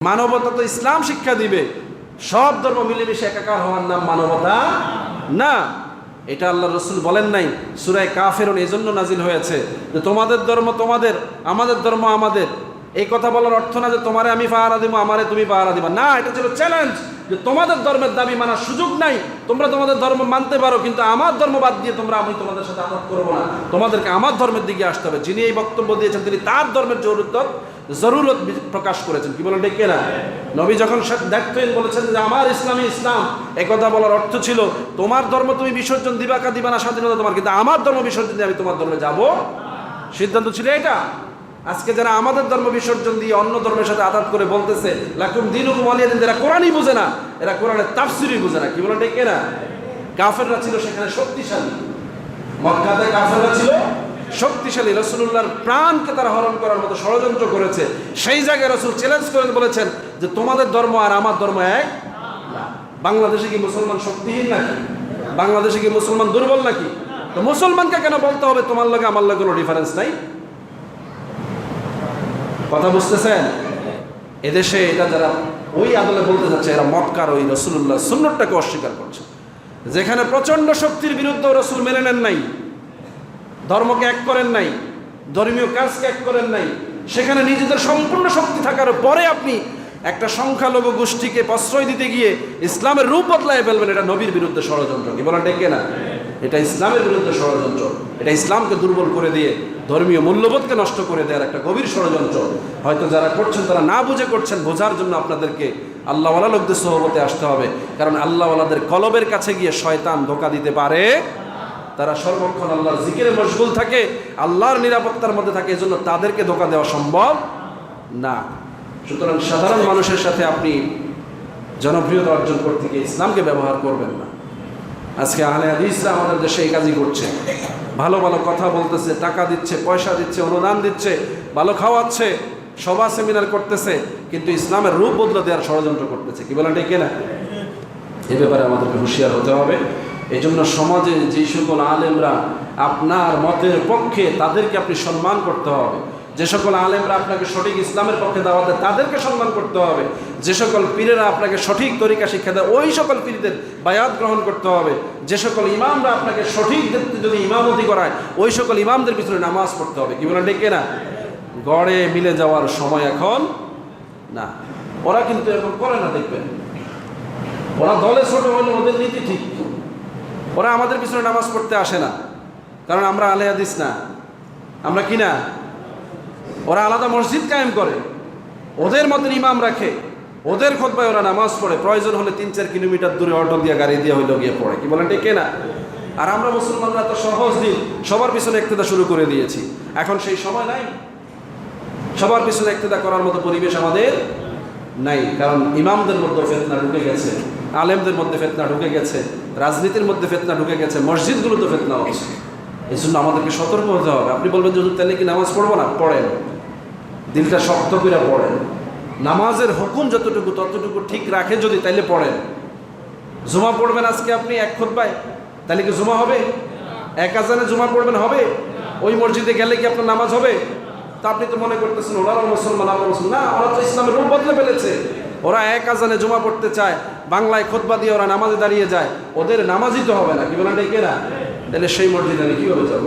মানবতা তো ইসলাম শিক্ষা দিবে। সব ধর্ম মিলেমিশে একাকার হওয়ার নাম মানবতা না। এটা আল্লাহ রসুল বলেন নাই। সূরা কাফিরুন এজন্য নাজিল হয়েছে যে তোমাদের ধর্ম তোমাদের, আমাদের ধর্ম আমাদের। এই কথা বলার অর্থ না যে তোমারে আমি পাহারা দিব, আমারে তুমি পাহারা দিবা না। এটা ছিল চ্যালেঞ্জ যে তোমাদের ধর্মের দাবি মানার সুযোগ নাই, তোমরা তোমাদের ধর্ম মানতে পারো, কিন্তু আমার ধর্ম বাদ দিয়ে আমি তোমাদের সাথে আঘাত করবো না, তোমাদেরকে আমার ধর্মের দিকে আসতে হবে। যিনি এই বক্তব্য দিয়েছেন তিনি তার ধর্মের জরুরত প্রকাশ করেছেন। কি বলেন ঠিক না? নবী যখন দেখতেন বলেছেন যে আমার ইসলামী ইসলাম, একথা বলার অর্থ ছিল তোমার ধর্ম তুমি বিসর্জন দিবা কা দিবা না স্বাধীনতা তোমার, কিন্তু আমার ধর্ম বিসর্জন দিয়ে আমি তোমার ধর্মে যাব। সিদ্ধান্ত ছিল এটা। আজকে যারা আমাদের ধর্ম বিসর্জন দিয়ে অন্য ধর্মের সাথে আঘাত করে বলতেছে লাকুম দীনুকুম ওয়ালিয়া দিন, এরা কোরআনই বুঝে না, এরা কোরআনের তাফসীরই বুঝে না। কি বলেন ঠিক না? কাফেররা ছিল সেখানে শক্তিশালী, মক্কাতে কাফেররা ছিল শক্তিশালী। রাসূলুল্লাহর প্রাণকে তারা হরণ করার মতো ষড়যন্ত্র করেছে। সেই জায়গায় রাসূল চ্যালেঞ্জ করে বলেছেন যে তোমাদের ধর্ম আর আমার ধর্ম এক না। বাংলাদেশে কি মুসলমান শক্তিহীন নাকি? বাংলাদেশে কি মুসলমান দুর্বল নাকি? তো মুসলমানকে কেন বলতে হবে তোমার লগে আমার লগে কোনো ডিফারেন্স নাই? কথা বুঝতেছেন? এদেশে এটা যারা ওই আদলে বলতে যাচ্ছে, এরা মক্কার ওই রাসূলুল্লাহ সুন্নতটাকে অস্বীকার করছে। যেখানে প্রচন্ড শক্তির বিরুদ্ধে রাসূল মেনে নেন নাই, ধর্মকে এক করেন নাই, ধর্মীয় কাজকে এক করেন নাই, সেখানে নিজেদের সম্পূর্ণ শক্তি থাকার পরে আপনি একটা সংখ্যালঘু গোষ্ঠীকে প্রশ্রয় দিতে গিয়ে ইসলামের রূপ বদলায় ফেলবেন, এটা নবীর বিরুদ্ধে ষড়যন্ত্র। কি বলা ডেকে না? এটা ইসলামের বিরুদ্ধে ষড়যন্ত্র। এটা ইসলামকে দুর্বল করে দিয়ে ধর্মীয় মূল্যবোধকে নষ্ট করে দেওয়ার একটা গভীর ষড়যন্ত্র। হয়তো যারা করছেন তারা না বুঝে করছেন, বোঝার জন্য আপনাদেরকে আল্লাহওয়ালা লোকদের সোহবতে আসতে হবে। কারণ আল্লাহওয়ালাদের কলবের কাছে গিয়ে শয়তান ধোঁকা দিতে পারে। তারা সর্বক্ষণ আল্লাহর জিকিরে মশগুল থাকে, আল্লাহর নিরাপত্তার মধ্যে থাকে, এজন্য তাদেরকে ধোঁকা দেওয়া সম্ভব না। সুতরাং সাধারণ মানুষের সাথে আপনি জনপ্রিয়তা অর্জন করতে গিয়ে ইসলামকে ব্যবহার করবেন না। আজকে আহলে হাদিসরা আমাদের দেশে এই কাজই করছে। ভালো ভালো কথা বলতেছে, টাকা দিচ্ছে, পয়সা দিচ্ছে, অনুদান দিচ্ছে, ভালো খাওয়াচ্ছে, সভা সেমিনার করতেছে, কিন্তু ইসলামের রূপ বদলে দেওয়ার ষড়যন্ত্র করতেছে। কি বলেন ঠিক না? এ ব্যাপারে আমাদেরকে হুঁশিয়ার হতে হবে। এই জন্য সমাজে যে সকল আলেমরা আপনার মতের পক্ষে, তাদেরকে আপনি সম্মান করতে হবে। যে সকল আলেমরা আপনাকে সঠিক ইসলামের পক্ষে দাওয়াত দেয়, তাদেরকে সম্মান করতে হবে। যে সকল পীরেরা আপনাকে সঠিক তরিকা শিক্ষা দেয়, ওই সকল পীরদের বায়াত গ্রহণ করতে হবে। যে সকল ইমামরা আপনাকে সঠিক যদি ইমামতি করায়, ওই সকল ইমামদের পিছনে নামাজ পড়তে হবে। কি বলেন ঠিক না? গড়ে মিলে যাওয়ার সময় এখন না। ওরা কিন্তু এখন করে না, দেখবেন ওরা দলে ছোট হলে ওদের নীতি ঠিক। ওরা আমাদের পিছনে নামাজ পড়তে আসে না, কারণ আমরা আহলে হাদিস না, আমরা কি না। ওরা আলাদা মসজিদ কায়েম করে, ওদের মতের ইমাম রাখে, ওদের খুতবায় ওরা নামাজ পড়ে, প্রয়োজন হলে 3-4 কিলোমিটার দূরে অটো দিয়ে গাড়ি দিয়ে হইলেও গিয়ে পড়ে। কি বলেন ঠিক না? আর আমরা মুসলমানরা তো সহজ দিন সবার পিছনে ইক্তেদা শুরু করে দিয়েছি। এখন সেই সময় নাই, সবার পিছনে ইক্তেদা করার মতো পরিবেশ আমাদের নাই। কারণ ইমামদের মধ্যে ফিতনা ঢুকে গেছে, আলেমদের মধ্যে ফিতনা ঢুকে গেছে, রাজনীতির মধ্যে ফিতনা ঢুকে গেছে, মসজিদগুলোতে ফিতনা হচ্ছে। এই জন্য আমাদেরকে সতর্ক হতে হবে। আপনি বলবেন যে তাহলে কি নামাজ পড়বো না? পড়েন, দিলটা শক্ত করে পড়েন। নামাজের হুকুম যতটুকু ততটুকু ঠিক রাখে যদি, তাইলে পড়েন। জুমা পড়বেন আজকে আপনি এক খুতবায়, তাহলে কি জুমা হবে? এক আজানে জুমা পড়বেন হবে? ওই মসজিদে গেলে কি আপনার নামাজ হবে? তা আপনি তো মনে করতেছেন ওনারা মুসলমান, আমরা মুসলমান না। ওরা তো ইসলামের রূপ বদলে ফেলেছে। ওরা এক আজানে জুমা পড়তে চায়, বাংলায় খুতবা দিয়ে ওরা নামাজে দাঁড়িয়ে যায়, ওদের নামাজই তো হবে না। কি বলেন ঠিক না? তাহলে সেই মসজিদে আমি কীভাবে যাব?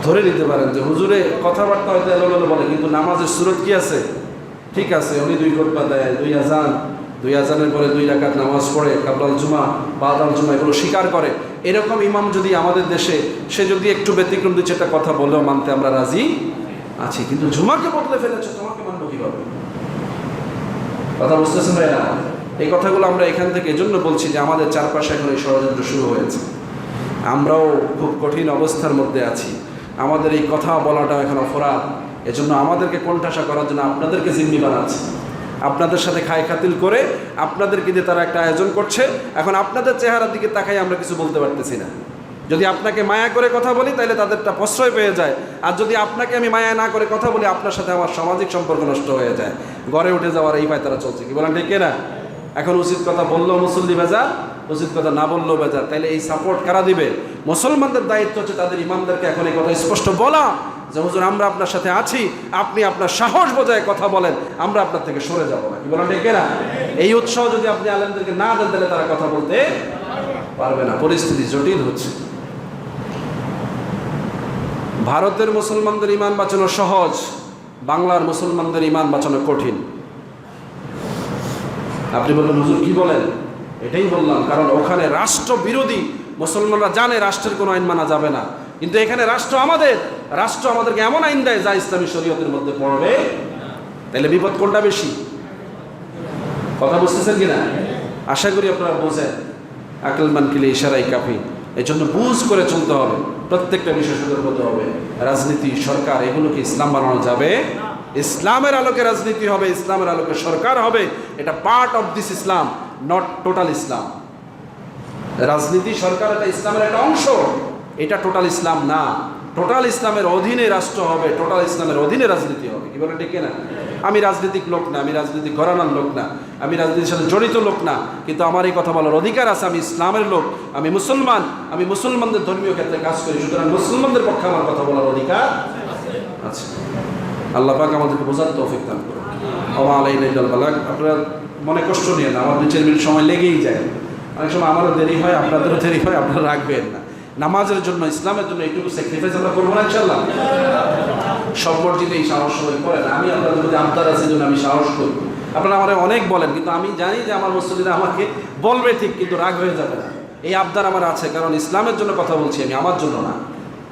ধরে নিতে পারেন যে হুজুরে কথাবার্তা হয়তো এলোমেলো বলে, কিন্তু নামাজের সুরত কি আছে? ঠিক আছে, উনি 2 খুতবা দেয়, 2 আজান, 2 আজানের পরে 2 রাকাত নামাজ পড়ে, কাবলাল জুমা, বাদাল জুমা, এগুলো স্বীকার করে। এরকম ইমাম যদি আমাদের দেশে, সে যদি একটু ব্যতিক্রম 2-4টা কথা বলেও মানতে আমরা রাজি আছি, কিন্তু জুমাকে বদলে ফেলেছে, তোমাকে মানবো কীভাবে? কথা বুঝতেছেন ভাই না? এই কথাগুলো আমরা এখান থেকে এজন্য বলছি যে আমাদের চারপাশে এখন এই ষড়যন্ত্র শুরু হয়েছে। আমরাও খুব কঠিন অবস্থার মধ্যে আছি। আমাদের এই কথা বলাটাও এখন অপরাধ। এজন্য আমাদেরকে কোণঠাসা করার জন্য আপনাদেরকে জিম্মি বানাচ্ছে। আপনাদের সাথে খায় খাতিল করে আপনাদেরকে দিয়ে তারা একটা আয়োজন করছে। এখন আপনাদের চেহারার দিকে তাকাই আমরা কিছু বলতে পারতেছি না। যদি আপনাকে মায়া করে কথা বলি তাহলে তাদেরটা প্রশ্রয় পেয়ে যায়, আর যদি আপনাকে আমি মায়া না করে কথা বলি আপনার সাথে আমার সামাজিক সম্পর্ক নষ্ট হয়ে যায়, গড়ে উঠে যাওয়ার এই পায় তারা চলছে। কি বলেন ঠিক না? এখন উচিত কথা বললেও মুসল্লি বেজার, উচিত কথা না বললেও বেজার। তাইলে এই সাপোর্ট কারা দিবে? মুসলমানদের দায়িত্ব হচ্ছে তাদের ইমামদেরকে এখন এই কথা স্পষ্ট বলা যে হুজুর আমরা আপনার সাথে আছি, আপনি আপনার সাহস বজায় কথা বলেন, আমরা আপনার থেকে সরে যাব না। কি বলেন ঠিক না? এই উৎসাহ যদি আপনি আলেমদেরকে না দেন তাহলে তারা কথা বলতে পারবে না। পরিস্থিতি জটিল হচ্ছে। ভারতের মুসলমানদের ইমান বাঁচানো সহজ, বাংলার মুসলমানদের ইমান বাঁচানো কঠিন। আপনি বললেন হুজুর কি বলেন? এটাই বললাম, কারণ ওখানে রাষ্ট্র বিরোধী, মুসলমানরা জানে রাষ্ট্রের কোনো আইন মানা যাবে না, কিন্তু এখানে রাষ্ট্র আমাদেরকে এমন আইন দেয় যা ইসলামী শরীয়তের মধ্যে পড়বে। তাহলে বিপদ কোনটা বেশি? কথা বুঝতেছেন কিনা? আশা করি আপনারা বোঝেন। আকল মান কিলে ইশারাই কাফি। এই জন্য বুঝ করে চলতে হবে, প্রত্যেকটা বিষয় সতর্ক হতে হবে। রাজনীতি, সরকার, এগুলোকে ইসলাম বানানো যাবে? ইসলামের আলোকে রাজনীতি হবে, ইসলামের আলোকে সরকার হবে। এটা part of this Islam, not total Islam. রাজনীতি, সরকার এটা ইসলামের একটা অংশ, এটা টোটাল ইসলাম না। টোটাল ইসলামের অধীনে রাষ্ট্র হবে, টোটাল ইসলামের অধীনে রাজনীতি হবে। কি বলে ঠিক না? আমি রাজনীতিক লোক না, আমি রাজনীতি ঘরানার লোক না, আমি রাজনীতির সাথে জড়িত লোক না, কিন্তু আমার এই কথা বলার অধিকার আছে। আমি ইসলামের লোক, আমি মুসলমান, আমি মুসলমানদের ধর্মীয় ক্ষেত্রে কাজ করি, সুতরাং মুসলমানদের পক্ষে আমার কথা বলার অধিকার আছে। আল্লাহ পাক আমাদেরকে বোঝার তৌফিক দান করুন। ওয়া আলাইনা ইল্লাল বালাগ। আপনারা মনে কষ্ট নিয়ে না, আমার 2-4 মিনিট সময় লেগেই যায়। অনেক সময় আমারও দেরি হয়, আপনাদেরও দেরি হয়, আপনারা রাখবেন না। নামাজের জন্য, ইসলামের জন্য এইটুকু স্যাক্রিফাইস আমরা করবো না ইনশাআল্লাহ। সব মসজিদে এই সাহস সবাই করেন। আমি আপনাদের মধ্যে আবদার আছে জন্য আমি সাহস করি। আপনারা আমার অনেক বলেন, কিন্তু আমি জানি যে আমার মুসল্লিরা আমাকে বলবে ঠিক, কিন্তু রাগ হয়ে যাবে না। এই আবদার আমার আছে, কারণ ইসলামের জন্য কথা বলছি আমি, আমার জন্য না।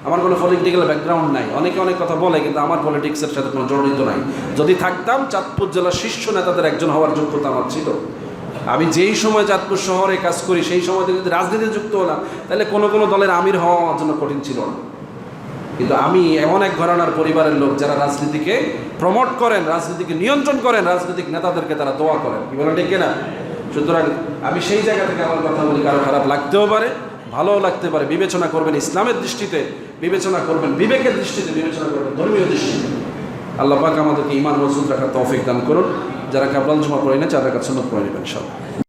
আমার কোনো পলিটিক্যাল ব্যাকগ্রাউন্ড নাই। অনেকে অনেক কথা বলে, কিন্তু আমার পলিটিক্সের সাথে কোনো জড়িত নাই। যদি থাকতাম, চাঁদপুর জেলার শীর্ষ নেতাদের একজন হওয়ার যোগ্যতা আমার ছিল। আমি যেই সময় চাঁদপুর শহরে কাজ করি, সেই সময় যদি রাজনীতি যুক্ত হলাম, তাহলে কোনো কোনো দলের আমির হওয়া আমার জন্য কঠিন ছিল না। কিন্তু আমি এমন এক ঘরানার পরিবারের লোক যারা রাজনীতিকে প্রমোট করেন, রাজনীতিকে নিয়ন্ত্রণ করেন, রাজনৈতিক নেতাদেরকে তারা দোয়া করেন। কি বলেন ঠিক না? সুতরাং আমি সেই জায়গা থেকে আমার কথা বলি, কারো খারাপ লাগতেও পারে, ভালোও লাগতে পারে। বিবেচনা করবেন ইসলামের দৃষ্টিতে, বিবেচনা করবেন বিবেকের দৃষ্টিতে, বিবেচনা করবেন ধর্মীয় দৃষ্টিতে। আল্লাহ পাক আমাদেরকে ঈমান মজবুত রাখার তৌফিক দান করুন। যারা কাবলাল জুমা পড়ে না, 4 রাকাত সুন্নাত পড়ে নেবেন ইনশাআল্লাহ।